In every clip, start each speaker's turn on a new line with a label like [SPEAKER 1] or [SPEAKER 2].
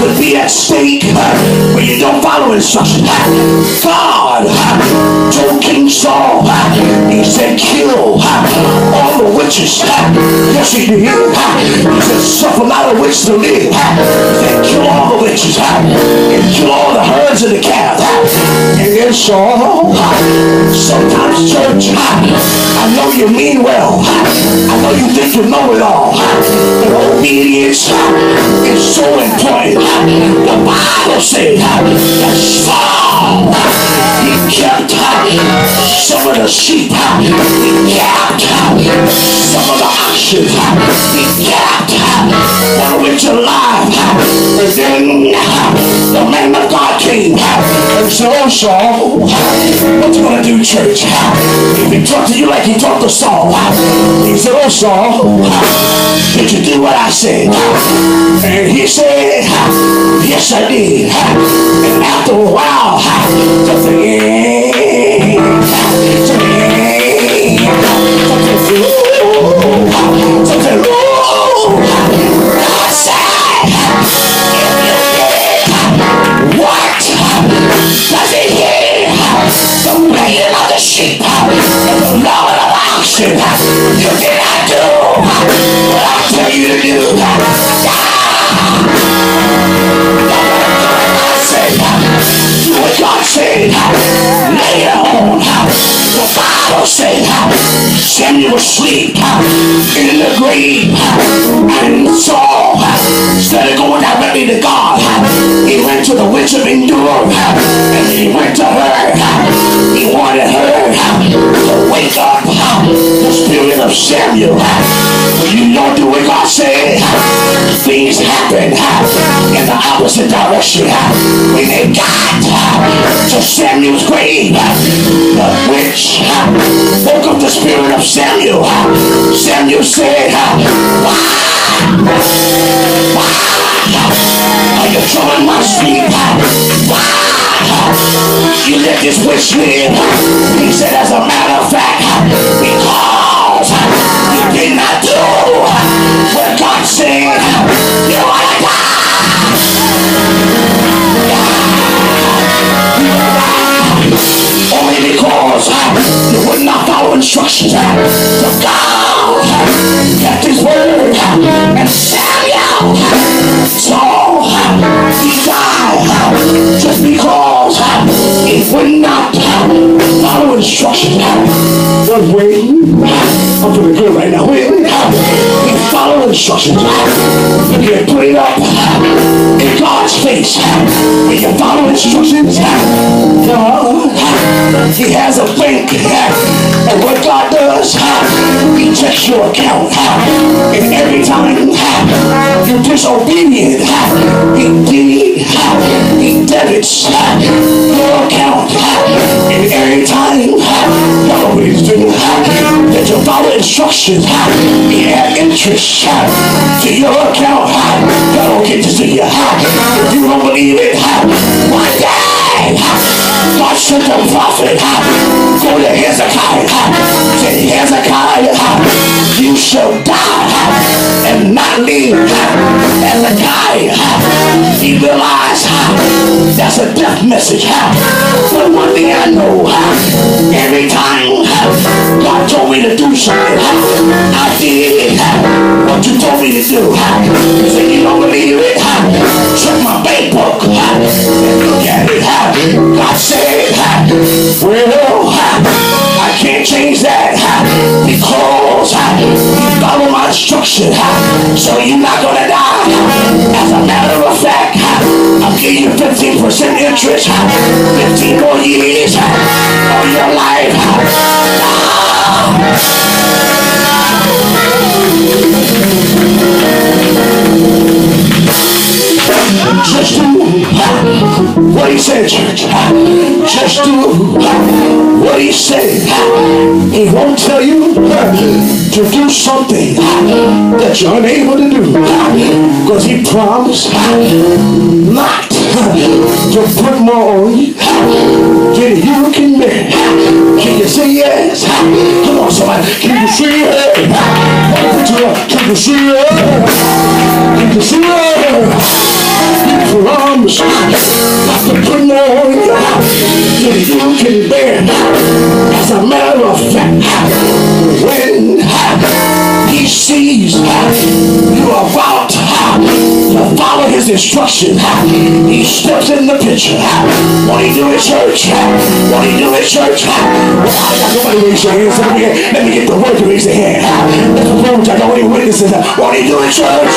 [SPEAKER 1] could be at stake when you don't follow instructions. God told King Saul, he said, kill all the witches. Yes, he did. He said, suffer not a witch to live. He said, kill all the witches and kill all the herds and the calves. And then Saul, sometimes church, I know you mean well. I know you think you know it all. But obedience is so important. The Bible says that Saul, he kept some of the sheep. He kept some of the oxen. He kept one witch alive. And then the man of God came and said, oh Saul, what you gonna do, church? If he talked to you like he talked to Saul, he said, oh Saul, did you do what I said? And he said, yes I did. And after a while, sheep and the Lord of oxen. You did not do what I tell you to do. Do what God said. Later on, the Bible said Samuel was asleep in the grave, and Saul, instead of going directly to God, he went to the witch of Endor, and he went to her. He wanted her to wake up the spirit of Samuel. When you don't do what God said, things happen in the opposite direction. When they got to Samuel's grave, the witch woke up the spirit of Samuel. Samuel said, why are you troubling my sleep? Why you let this witch live? He said, as a matter of fact, because you did not do what God said, you ought to die. Only because you would not follow instructions. So God kept his word, and Samuel, Saul, he died just because he would not follow instructions. Just wait. I'm feeling good right now. Wait. He followed instructions. You can put it up in God's face. When you follow instructions, God, he has a bank. And what God does, he checks your account. And every time you're disobedient, he debits your account. And every time nobody's doing that you follow instructions, he has interest to your account. God don't get to see you. If you don't believe it, one day God sent a prophet. Go to Hezekiah. Say, Hezekiah, you shall die and not live. Hezekiah, he realized that's a death message. But one thing I know, every time God told me to do something, I did what you told me to do. You say you don't believe it? Check my bank book and look at it. God said, well, I can't change that because you follow my instruction, so you're not gonna die. As a matter of fact, I'll give you 15% interest, 15 more years of your life. Just do what he said, church. Just do what he said. He won't tell you to do something that you're unable to do, because he promised not to put more on you than you can bear. Can you say yes? Come on, somebody. Can you say yes? Can you say yes? Can you say yes? shoes not to put more on you than you can bear. As a matter of fact, when he sees you are about to follow his instruction, he steps in the picture. What he do at church? What he do at church? Somebody raise your hands. Let me get the word to raise their hand. Let's perform. I got any witnesses. What he do at church?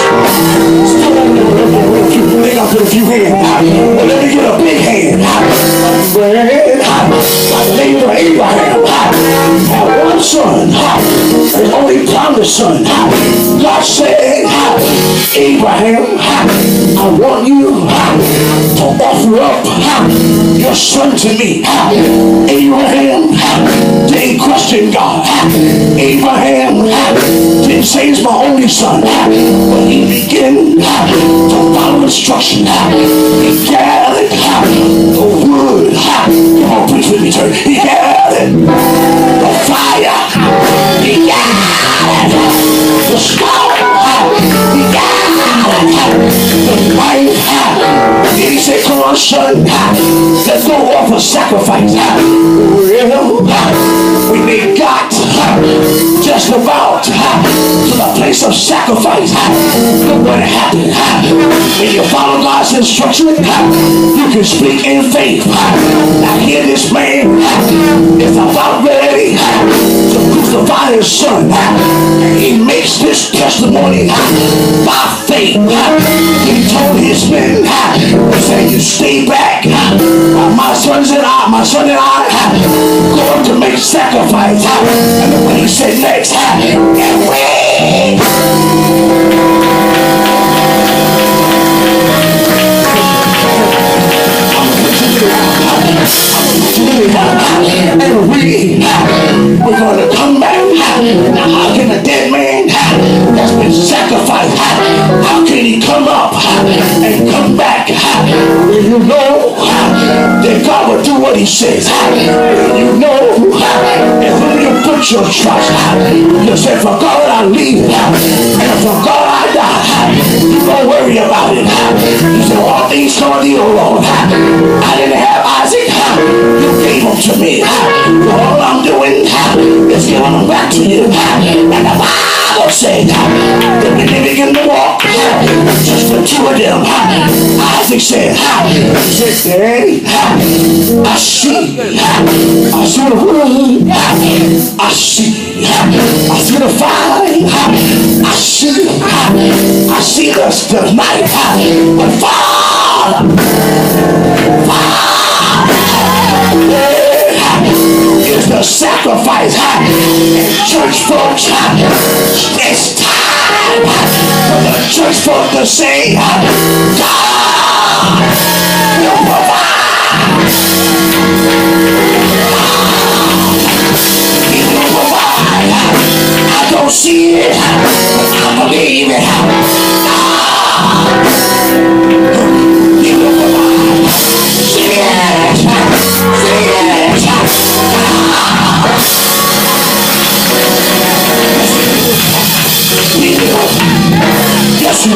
[SPEAKER 1] They got to put a few hands. Well, let me get a big hand. By the name of Abraham, had one son, his only promised son. God said, Abraham, I want you to offer up your son to me. Abraham didn't question God. Abraham didn't say it's my only son, but he began to follow instruction. He gathered the wood. Come on, preach with me, church. He gathered the fire. He gathered the stone. He gathered the knife. Then he said, come on, son, let's go offer sacrifice. Well, when they got just about to the place of sacrifice, look what happened. When you follow God's instruction, you can speak in faith. Now here this man is about ready to crucify his son. He makes this testimony by faith. He told his men, he said, you stay back. My son and I going to make sacrifice. And then when he said next, and we we're going to come back. Now how can a dead man that's been sacrificed, how can he come up and come back? You know that God will do what he says. You know that when you put your trust, you say, for God I live and for God I die. You don't worry about it. You say, all things come to you, Lord. I didn't have Isaac. You gave him to me. All I'm doing is giving him back to you. And the Bible said that when they begin to walk, just the two of them, Isaac said, Daddy, I see the wood, I see the fire, I see the knife, but Father, is the sacrifice. And church folks, it's time for the church folk to say, God will provide. He will provide. I don't see it, I believe it. He will provide. Say it. Yes, he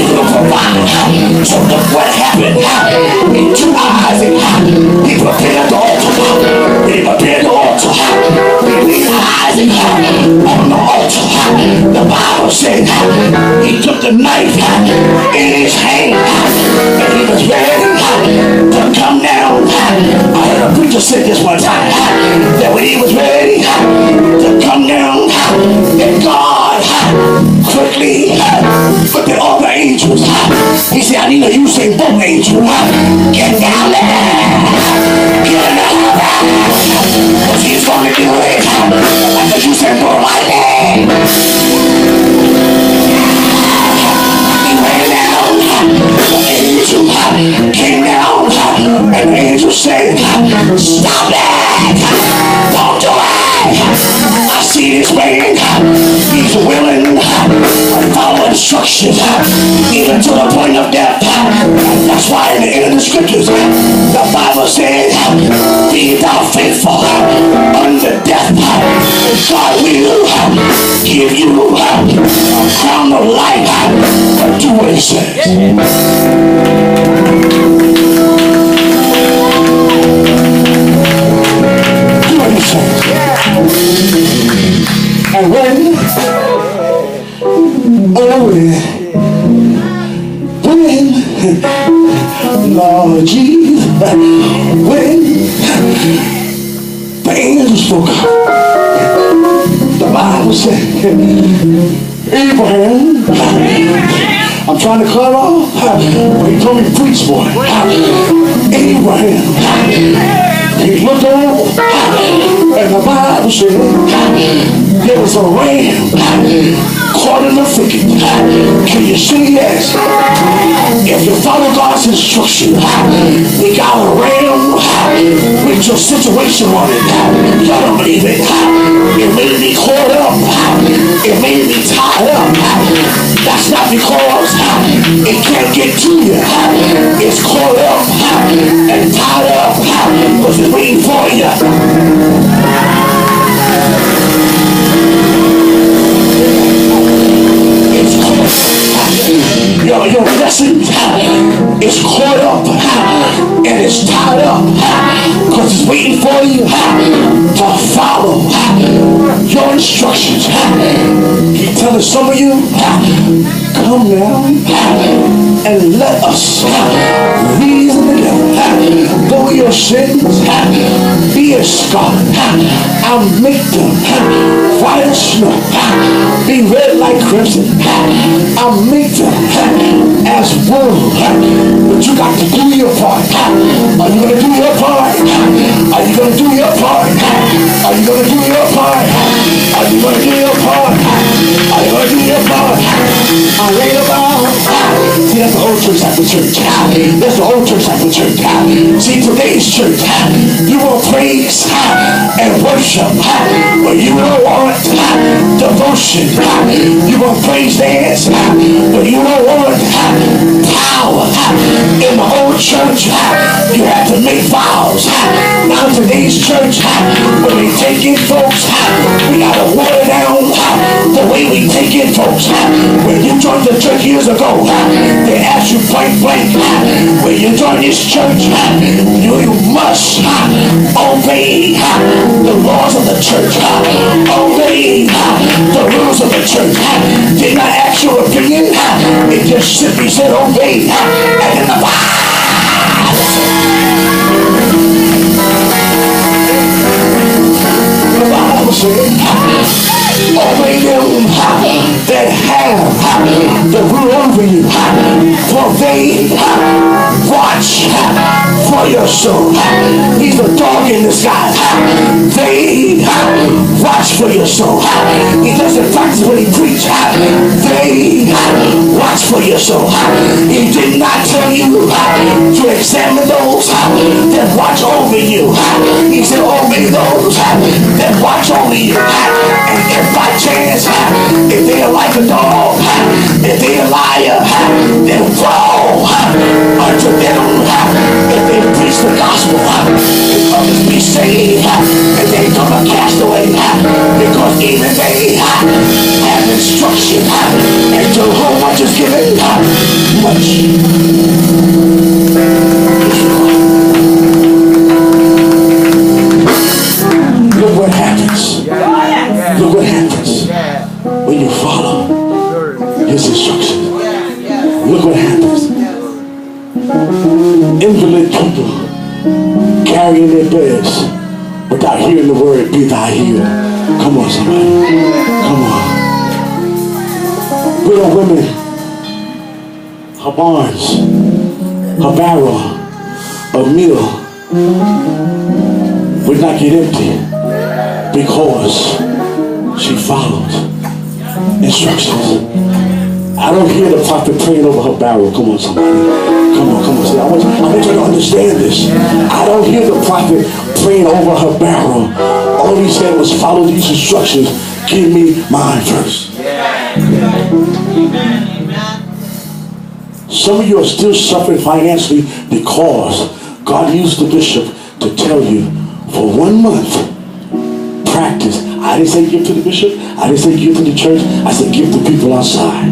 [SPEAKER 1] will provide. So look what happened. In 2 Isaac, he prepared the altar. He prepared the altar. He laid Isaac on the altar. The Bible said he took the knife in his hand and he was ready to come down. I heard a preacher say this one time, that when he was ready to come down, that God quickly put all the angels. He said, I need a Usain Bolt angel. Get down there. Get down there. Because he's going to do it. Like the Usain Bolt lightning. He ran down. The angel came down. And the angel said, stop it. Don't do it. I see this man. He's willing to follow instructions even to the point of death. That's why in the end of the scriptures, the Bible says, be thou faithful unto death. God will give you a crown of life. But do what he says. Do what he says. And when Lord Jesus, when the angel spoke up, the Bible said, Abraham, I'm trying to cut off, but he told me to preach, boy. Abraham, he looked over, and the Bible said, there was a ram caught in the thicket. Can you see that? If you follow God's instruction, we got a ram with your situation on it. You don't believe it. It made me caught up. It made me tied up. That's not because it can't get to you. It's caught up and tied up because it's waiting for you. Your blessing is caught up and it's tied up because it's waiting for you to follow your instructions. He's telling some of you, come now and let us reason together. Though your sins be as scarlet, I'll make them white as snow, be red like crimson. I'll make them as wool. But you got to do your part. Are you going to do your part? Are you going to do your part? Are you going to do your part? Are you going to do your part? Are you going to do your part? I read about. See, that's the old church type of church. That's the old church type of church. See, today's church, you will praise and worship, but you don't want devotion. You will praise dance, but you don't want power. In the old church, you had to make vows. Now today's church, when we take in folks, we got to water down the way we take in folks. When you joined the church years ago, they asked you point blank, when you join this church, you must obey the laws of the church, obey the rules of the church. Did not ask your opinion, it just simply said obey. And in the Bible said, obey them that have the rule over you, for they watch for your soul. He's a dog in the sky. They watch for your soul. He doesn't practice what he preaches. They watch for your soul. He did not tell you to examine those that watch over you. He said obey those that watch over you. And if by chance, if they are like a dog, if they are a liar, then woe unto them if they preach the gospel. If others be saved, and they come a castaway, because even they have instruction, and to whom much is given, much. Look what happens. Look what happens when you follow his instructions. Look what happens. Invalid people carrying their beds without hearing the word, be thou healed. Come on, somebody. Come on. Widow women, her barns, her barrel of meal would not get empty because she followed instructions. I don't hear the prophet praying over her barrel. Come on, somebody. Come on. See, I want you to understand this. I don't hear the prophet praying over her barrel. All he said was follow these instructions. Give me mine first. Some of you are still suffering financially because God used the bishop to tell you for 1 month, practice. I didn't say give to the bishop. I didn't say give to the church. I said give to people outside.